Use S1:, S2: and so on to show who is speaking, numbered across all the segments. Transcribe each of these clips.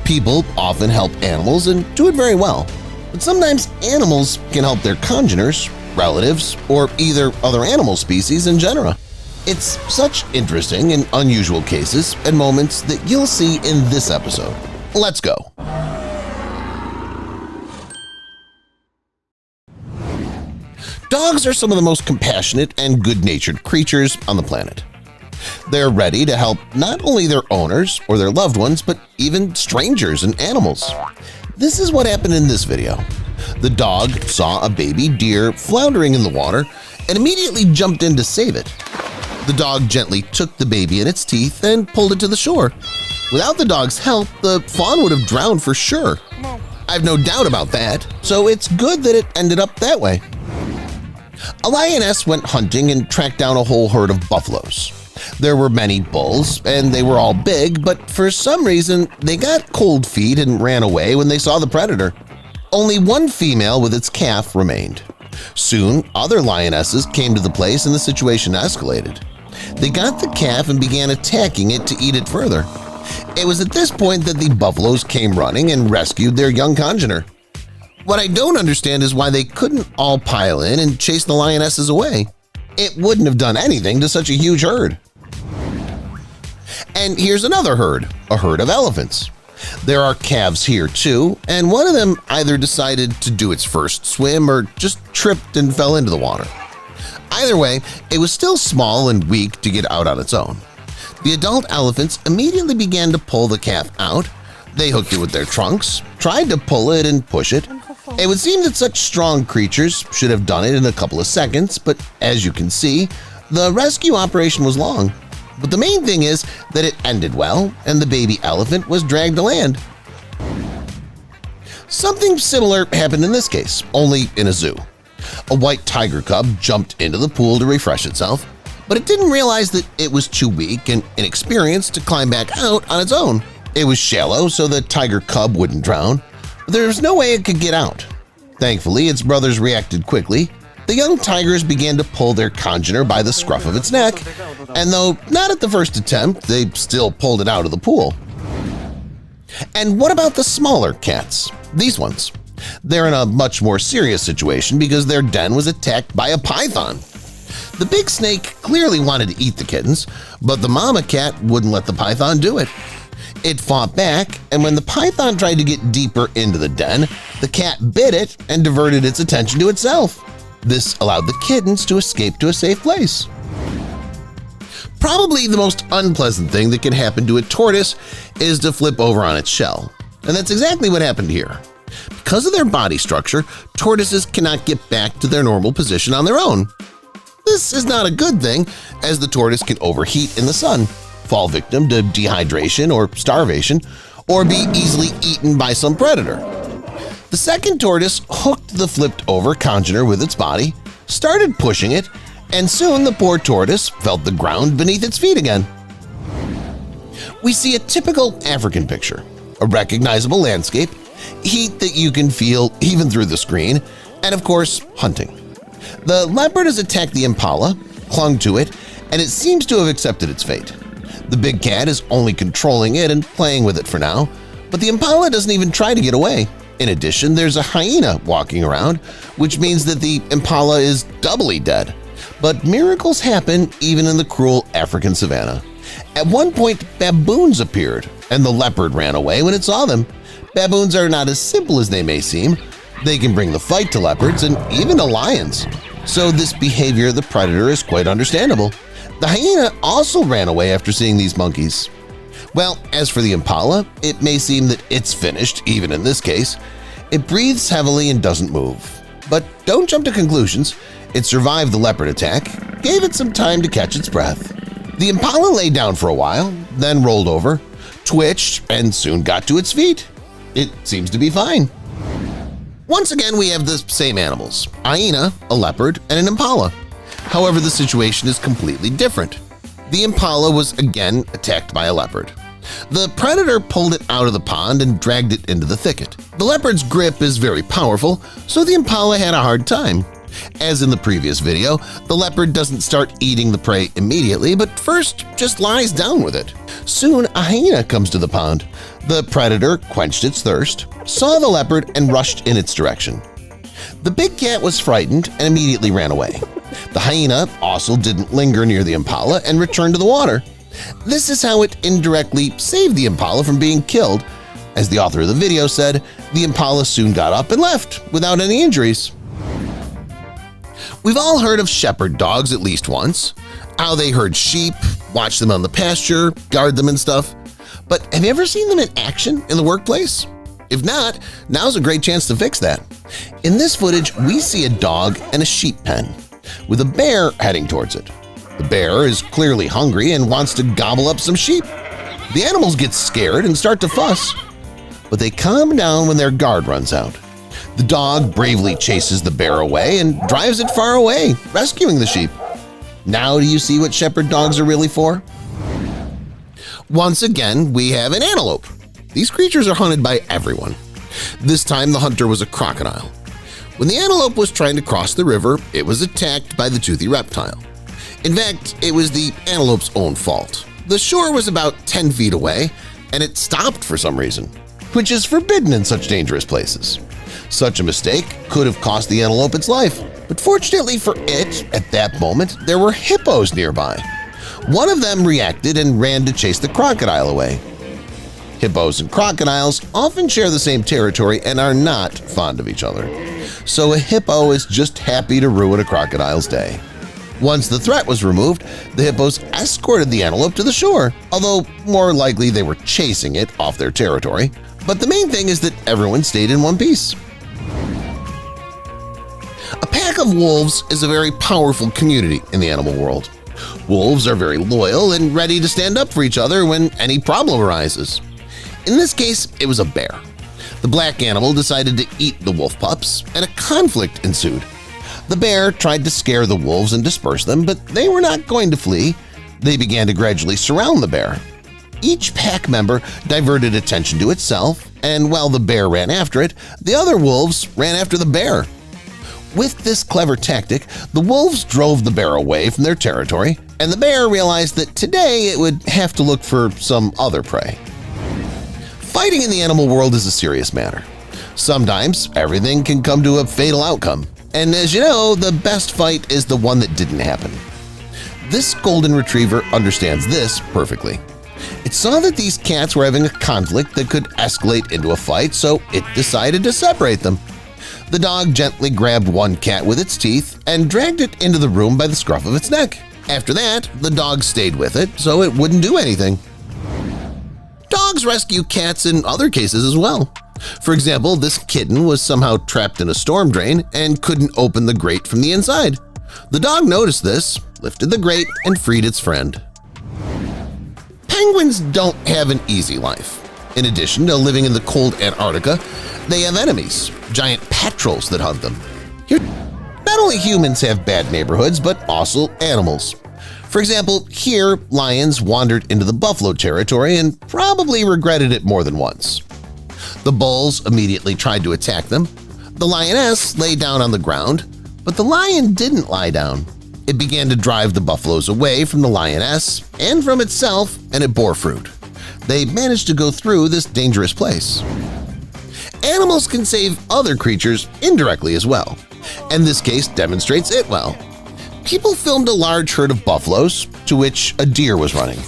S1: People often help animals and do it very well, but sometimes animals can help their congeners, relatives, or either other animal species in genera. It's such interesting and unusual cases and moments that you'll see in this episode. Let's go! Dogs are some of the most compassionate and good-natured creatures on the planet. They're ready to help not only their owners or their loved ones, but even strangers and animals. This is what happened in this video. The dog saw a baby deer floundering in the water and immediately jumped in to save it. The dog gently took the baby in its teeth and pulled it to the shore. Without the dog's help, the fawn would have drowned for sure. I've no doubt about that, so it's good that it ended up that way. A lioness went hunting and tracked down a whole herd of buffaloes. There were many bulls, and they were all big, but for some reason they got cold feet and ran away when they saw the predator. Only one female with its calf remained. Soon, other lionesses came to the place and the situation escalated. They got the calf and began attacking it to eat it further. It was at this point that the buffaloes came running and rescued their young congener. What I don't understand is why they couldn't all pile in and chase the lionesses away. It wouldn't have done anything to such a huge herd. And here's another herd, a herd of elephants. There are calves here too, and one of them either decided to do its first swim or just tripped and fell into the water. Either way, it was still small and weak to get out on its own. The adult elephants immediately began to pull the calf out. They hooked it with their trunks, tried to pull it and push it. It would seem that such strong creatures should have done it in a couple of seconds, but as you can see, the rescue operation was long. But the main thing is that it ended well, and the baby elephant was dragged to land. Something similar happened in this case, only in a zoo. A white tiger cub jumped into the pool to refresh itself, but it didn't realize that it was too weak and inexperienced to climb back out on its own. It was shallow, so the tiger cub wouldn't drown, but there was no way it could get out. Thankfully, its brothers reacted quickly. The young tigers began to pull their congener by the scruff of its neck, and though not at the first attempt, they still pulled it out of the pool. And what about the smaller cats? These ones. They're in a much more serious situation because their den was attacked by a python. The big snake clearly wanted to eat the kittens, but the mama cat wouldn't let the python do it. It fought back, and when the python tried to get deeper into the den, the cat bit it and diverted its attention to itself. This allowed the kittens to escape to a safe place. Probably the most unpleasant thing that can happen to a tortoise is to flip over on its shell, and that's exactly what happened here. Because of their body structure, tortoises cannot get back to their normal position on their own. This is not a good thing, as the tortoise can overheat in the sun, fall victim to dehydration or starvation, or be easily eaten by some predator. The second tortoise hooked the flipped-over congener with its body, started pushing it, and soon the poor tortoise felt the ground beneath its feet again. We see a typical African picture, a recognizable landscape, heat that you can feel even through the screen, and of course, hunting. The leopard has attacked the impala, clung to it, and it seems to have accepted its fate. The big cat is only controlling it and playing with it for now, but the impala doesn't even try to get away. In addition, there's a hyena walking around, which means that the impala is doubly dead. But miracles happen even in the cruel African savanna. At one point, baboons appeared, and the leopard ran away when it saw them. Baboons are not as simple as they may seem. They can bring the fight to leopards and even to lions. So this behavior of the predator is quite understandable. The hyena also ran away after seeing these monkeys. Well, as for the impala, it may seem that it's finished, even in this case. It breathes heavily and doesn't move. But don't jump to conclusions. It survived the leopard attack, gave it some time to catch its breath. The impala lay down for a while, then rolled over, twitched, and soon got to its feet. It seems to be fine. Once again, we have the same animals, a hyena, a leopard, and an impala. However, the situation is completely different. The impala was again attacked by a leopard. The predator pulled it out of the pond and dragged it into the thicket. The leopard's grip is very powerful, so the impala had a hard time. As in the previous video, the leopard doesn't start eating the prey immediately, but first just lies down with it. Soon, a hyena comes to the pond. The predator quenched its thirst, saw the leopard, and rushed in its direction. The big cat was frightened and immediately ran away. The hyena also didn't linger near the impala and returned to the water. This is how it indirectly saved the impala from being killed. As the author of the video said, the impala soon got up and left without any injuries. We've all heard of shepherd dogs at least once, how they herd sheep, watch them on the pasture, guard them and stuff. But have you ever seen them in action in the workplace? If not, now's a great chance to fix that. In this footage, we see a dog in a sheep pen, with a bear heading towards it. The bear is clearly hungry and wants to gobble up some sheep. The animals get scared and start to fuss, but they calm down when their guard runs out. The dog bravely chases the bear away and drives it far away, rescuing the sheep. Now do you see what shepherd dogs are really for? Once again, we have an antelope. These creatures are hunted by everyone. This time the hunter was a crocodile. When the antelope was trying to cross the river, it was attacked by the toothy reptile. In fact, it was the antelope's own fault. The shore was about 10 feet away, and it stopped for some reason, which is forbidden in such dangerous places. Such a mistake could have cost the antelope its life, but fortunately for it, at that moment, there were hippos nearby. One of them reacted and ran to chase the crocodile away. Hippos and crocodiles often share the same territory and are not fond of each other. So a hippo is just happy to ruin a crocodile's day. Once the threat was removed, the hippos escorted the antelope to the shore, although more likely they were chasing it off their territory. But the main thing is that everyone stayed in one piece. A pack of wolves is a very powerful community in the animal world. Wolves are very loyal and ready to stand up for each other when any problem arises. In this case, it was a bear. The black animal decided to eat the wolf pups, and a conflict ensued. The bear tried to scare the wolves and disperse them, but they were not going to flee. They began to gradually surround the bear. Each pack member diverted attention to itself, and while the bear ran after it, the other wolves ran after the bear. With this clever tactic, the wolves drove the bear away from their territory, and the bear realized that today it would have to look for some other prey. Fighting in the animal world is a serious matter. Sometimes everything can come to a fatal outcome, and as you know, the best fight is the one that didn't happen. This golden retriever understands this perfectly. It saw that these cats were having a conflict that could escalate into a fight, so it decided to separate them. The dog gently grabbed one cat with its teeth and dragged it into the room by the scruff of its neck. After that, the dog stayed with it so it wouldn't do anything. Dogs rescue cats in other cases as well. For example, this kitten was somehow trapped in a storm drain and couldn't open the grate from the inside. The dog noticed this, lifted the grate, and freed its friend. Penguins don't have an easy life. In addition to living in the cold Antarctica, they have enemies, giant petrels that hunt them. Here, not only humans have bad neighborhoods, but also animals. For example, here, lions wandered into the buffalo territory and probably regretted it more than once. The bulls immediately tried to attack them. The lioness lay down on the ground, but the lion didn't lie down. It began to drive the buffaloes away from the lioness and from itself, and it bore fruit. They managed to go through this dangerous place. Animals can save other creatures indirectly as well, and this case demonstrates it well. People filmed a large herd of buffaloes to which a deer was running.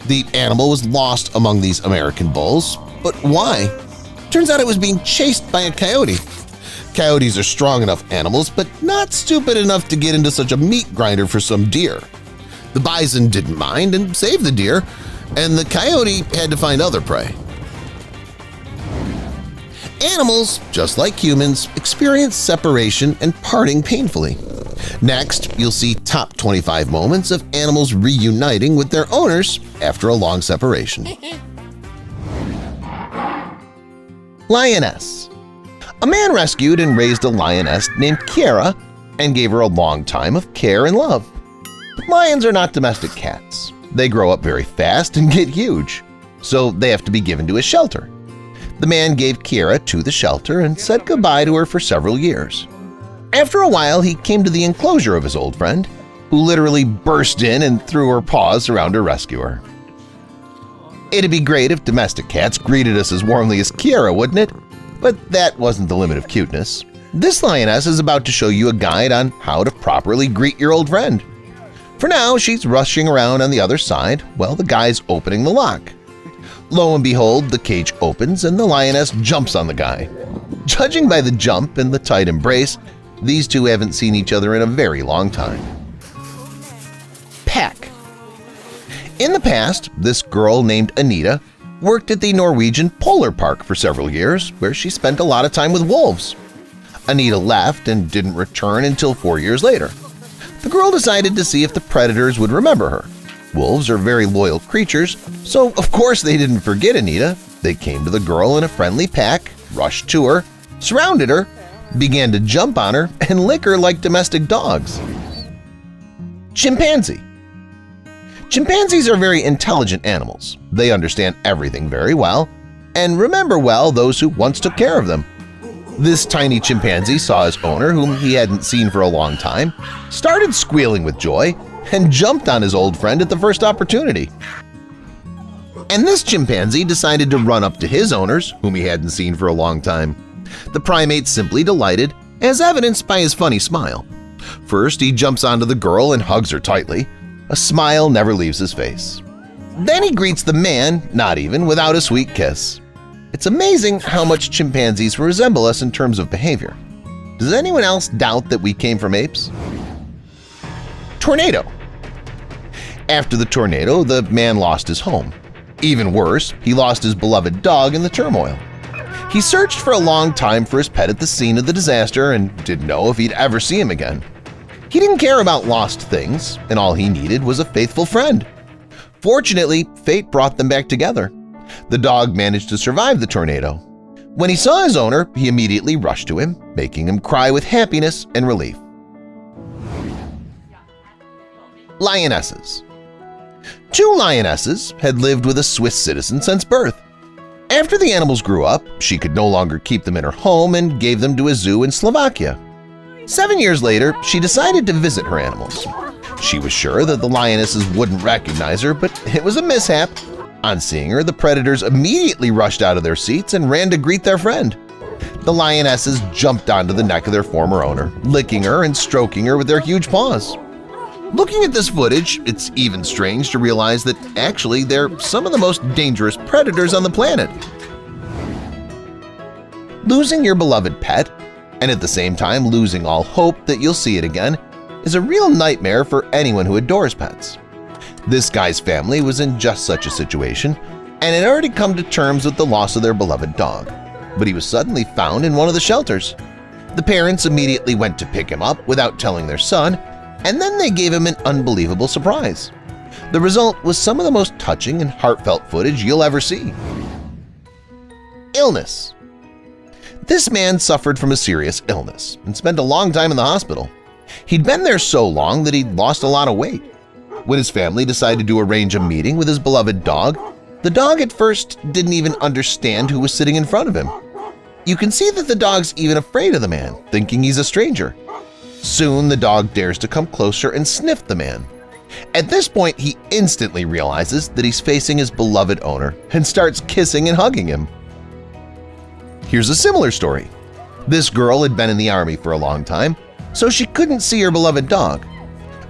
S1: The animal was lost among these American bulls, but why? Turns out it was being chased by a coyote. Coyotes are strong enough animals, but not stupid enough to get into such a meat grinder for some deer. The bison didn't mind and saved the deer, and the coyote had to find other prey. Animals, just like humans, experience separation and parting painfully. Next, you'll see top 25 moments of animals reuniting with their owners after a long separation. Lioness. A man rescued and raised a lioness named Kiara and gave her a long time of care and love. Lions are not domestic cats. They grow up very fast and get huge, so they have to be given to a shelter. The man gave Kiara to the shelter and said goodbye to her for several years. After a while, he came to the enclosure of his old friend, who literally burst in and threw her paws around her rescuer. It'd be great if domestic cats greeted us as warmly as Kiara, wouldn't it? But that wasn't the limit of cuteness. This lioness is about to show you a guide on how to properly greet your old friend. For now, she's rushing around on the other side while the guy's opening the lock. Lo and behold, the cage opens and the lioness jumps on the guy. Judging by the jump and the tight embrace, these two haven't seen each other in a very long time. Pack. In the past, this girl named Anita worked at the Norwegian Polar Park for several years, where she spent a lot of time with wolves. Anita left and didn't return until 4 years later. The girl decided to see if the predators would remember her. Wolves are very loyal creatures, so of course they didn't forget Anita. They came to the girl in a friendly pack, rushed to her, surrounded her, began to jump on her, and lick her like domestic dogs. Chimpanzee. Chimpanzees are very intelligent animals. They understand everything very well and remember well those who once took care of them. This tiny chimpanzee saw his owner, whom he hadn't seen for a long time, started squealing with joy, and jumped on his old friend at the first opportunity. And this chimpanzee decided to run up to his owners, whom he hadn't seen for a long time. The primate simply delighted, as evidenced by his funny smile. First, he jumps onto the girl and hugs her tightly. A smile never leaves his face. Then he greets the man, not even without a sweet kiss. It's amazing how much chimpanzees resemble us in terms of behavior. Does anyone else doubt that we came from apes? Tornado. After the tornado, the man lost his home. Even worse, he lost his beloved dog in the turmoil. He searched for a long time for his pet at the scene of the disaster and didn't know if he'd ever see him again. He didn't care about lost things, and all he needed was a faithful friend. Fortunately, fate brought them back together. The dog managed to survive the tornado. When he saw his owner, he immediately rushed to him, making him cry with happiness and relief. Lionesses. 2 lionesses had lived with a Swiss citizen since birth. After the animals grew up, she could no longer keep them in her home and gave them to a zoo in Slovakia. 7 years later, she decided to visit her animals. She was sure that the lionesses wouldn't recognize her, but it was a mishap. On seeing her, the predators immediately rushed out of their seats and ran to greet their friend. The lionesses jumped onto the neck of their former owner, licking her and stroking her with their huge paws. Looking at this footage, it's even strange to realize that actually they're some of the most dangerous predators on the planet. Losing your beloved pet, and at the same time losing all hope that you'll see it again, is a real nightmare for anyone who adores pets. This guy's family was in just such a situation and had already come to terms with the loss of their beloved dog, but he was suddenly found in one of the shelters. The parents immediately went to pick him up without telling their son, and then they gave him an unbelievable surprise. The result was some of the most touching and heartfelt footage you'll ever see. Illness. This man suffered from a serious illness and spent a long time in the hospital. He'd been there so long that he'd lost a lot of weight. When his family decided to arrange a meeting with his beloved dog, the dog at first didn't even understand who was sitting in front of him. You can see that the dog's even afraid of the man, thinking he's a stranger. Soon the dog dares to come closer and sniff the man. At this point, he instantly realizes that he's facing his beloved owner and starts kissing and hugging him. Here's a similar story. This girl had been in the army for a long time, so she couldn't see her beloved dog.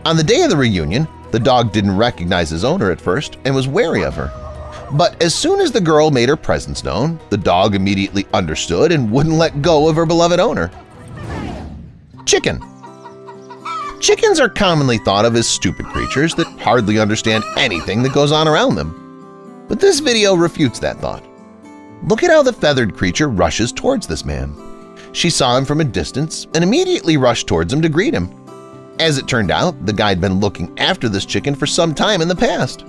S1: On the day of the reunion, the dog didn't recognize his owner at first and was wary of her. But as soon as the girl made her presence known, the dog immediately understood and wouldn't let go of her beloved owner. Chicken. Chickens are commonly thought of as stupid creatures that hardly understand anything that goes on around them. But this video refutes that thought. Look at how the feathered creature rushes towards this man. She saw him from a distance and immediately rushed towards him to greet him. As it turned out, the guy had been looking after this chicken for some time in the past.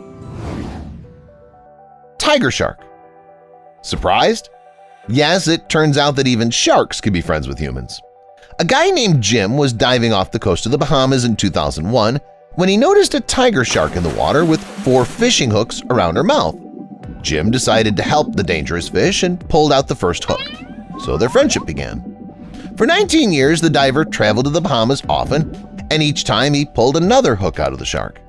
S1: Tiger shark. Surprised? Yes, it turns out that even sharks can be friends with humans. A guy named Jim was diving off the coast of the Bahamas in 2001 when he noticed a tiger shark in the water with 4 fishing hooks around her mouth. Jim decided to help the dangerous fish and pulled out the first hook. So their friendship began. For 19 years, the diver traveled to the Bahamas often, and each time he pulled another hook out of the shark.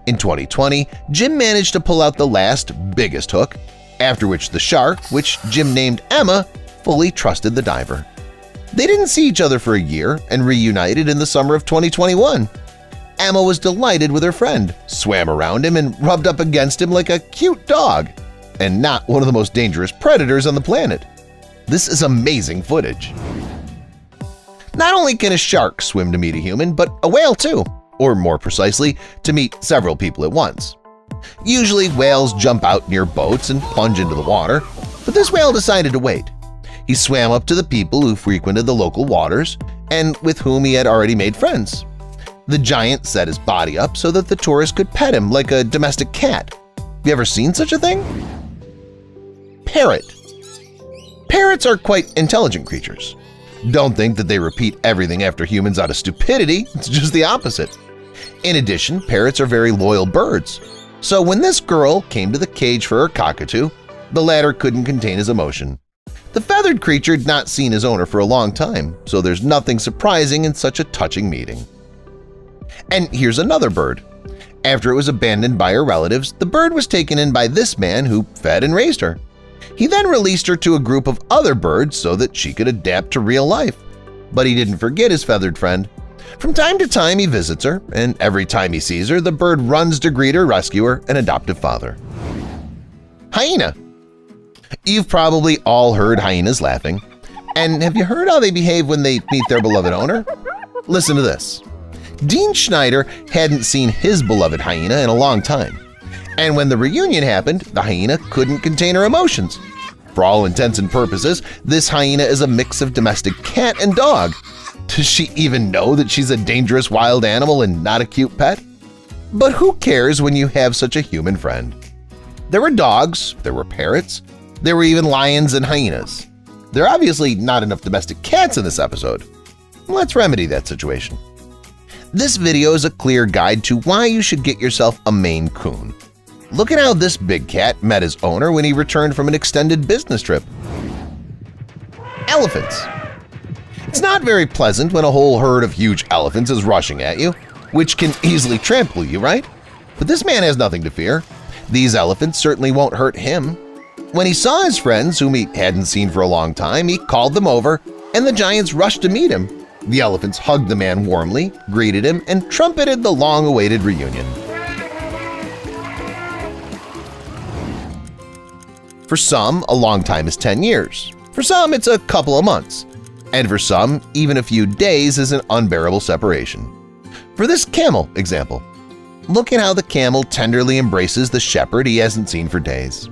S1: In 2020, Jim managed to pull out the last, biggest hook, after which the shark, which Jim named Emma, fully trusted the diver. They didn't see each other for a year and reunited in the summer of 2021. Emma was delighted with her friend, swam around him, and rubbed up against him like a cute dog, and not one of the most dangerous predators on the planet. This is amazing footage. Not only can a shark swim to meet a human, but a whale too, or more precisely, to meet several people at once. Usually whales jump out near boats and plunge into the water, but this whale decided to wait. He swam up to the people who frequented the local waters and with whom he had already made friends. The giant set his body up so that the tourist could pet him like a domestic cat. You ever seen such a thing? Parrot. Parrots are quite intelligent creatures. Don't think that they repeat everything after humans out of stupidity, it's just the opposite. In addition, parrots are very loyal birds. So when this girl came to the cage for her cockatoo, the latter couldn't contain his emotion. The feathered creature had not seen his owner for a long time, so there's nothing surprising in such a touching meeting. And here's another bird. After it was abandoned by her relatives, the bird was taken in by this man who fed and raised her. He then released her to a group of other birds so that she could adapt to real life. But he didn't forget his feathered friend. From time to time he visits her, and every time he sees her, the bird runs to greet her rescuer and adoptive father. Hyena. You've probably all heard hyenas laughing. And have you heard how they behave when they meet their beloved owner? Listen to this. Dean Schneider hadn't seen his beloved hyena in a long time. And when the reunion happened, the hyena couldn't contain her emotions. For all intents and purposes, this hyena is a mix of domestic cat and dog. Does she even know that she's a dangerous wild animal and not a cute pet? But who cares when you have such a human friend? There were dogs, there were parrots, there were even lions and hyenas. There are obviously not enough domestic cats in this episode. Let's remedy that situation. This video is a clear guide to why you should get yourself a Maine Coon. Look at how this big cat met his owner when he returned from an extended business trip. Elephants. It's not very pleasant when a whole herd of huge elephants is rushing at you, which can easily trample you, right? But this man has nothing to fear. These elephants certainly won't hurt him. When he saw his friends, whom he hadn't seen for a long time, he called them over, and the giants rushed to meet him. The elephants hugged the man warmly, greeted him, and trumpeted the long-awaited reunion. For some, a long time is 10 years. For some, it's a couple of months. And for some, even a few days is an unbearable separation. For this camel example, look at how the camel tenderly embraces the shepherd he hasn't seen for days.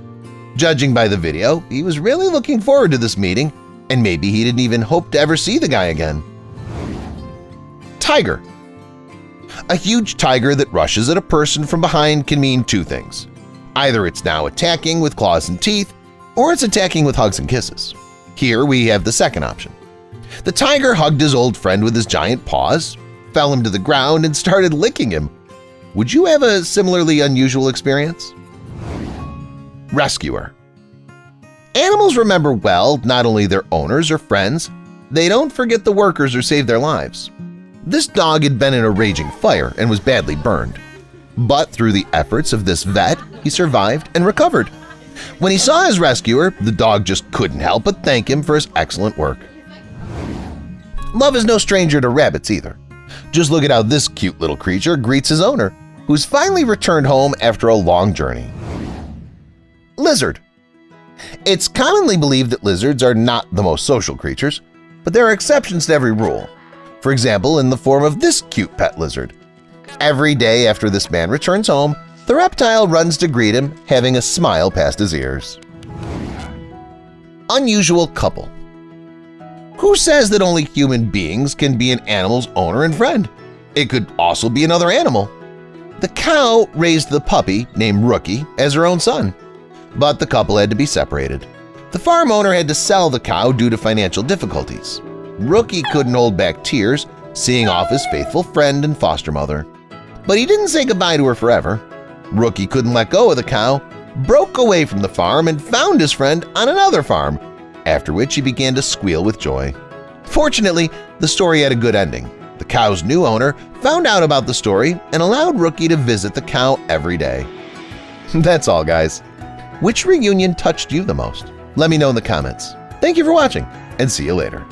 S1: Judging by the video, he was really looking forward to this meeting, and maybe he didn't even hope to ever see the guy again. Tiger. A huge tiger that rushes at a person from behind can mean two things. Either it's now attacking with claws and teeth, or it's attacking with hugs and kisses. Here we have the second option. The tiger hugged his old friend with his giant paws, fell him to the ground, and started licking him. Would you have a similarly unusual experience? Rescuer. Animals remember well not only their owners or friends, they don't forget the workers or save their lives. This dog had been in a raging fire and was badly burned. But through the efforts of this vet, he survived and recovered. When he saw his rescuer, the dog just couldn't help but thank him for his excellent work. Love is no stranger to rabbits either. Just look at how this cute little creature greets his owner, who's finally returned home after a long journey. Lizard. It's commonly believed that lizards are not the most social creatures, but there are exceptions to every rule. For example, in the form of this cute pet lizard. Every day after this man returns home, the reptile runs to greet him, having a smile past his ears. Unusual couple. Who says that only human beings can be an animal's owner and friend? It could also be another animal. The cow raised the puppy, named Rookie, as her own son. But the couple had to be separated. The farm owner had to sell the cow due to financial difficulties. Rookie couldn't hold back tears, seeing off his faithful friend and foster mother. But he didn't say goodbye to her forever. Rookie couldn't let go of the cow, broke away from the farm, and found his friend on another farm, after which he began to squeal with joy. Fortunately, the story had a good ending. The cow's new owner found out about the story and allowed Rookie to visit the cow every day. That's all, guys. Which reunion touched you the most? Let me know in the comments. Thank you for watching, and see you later.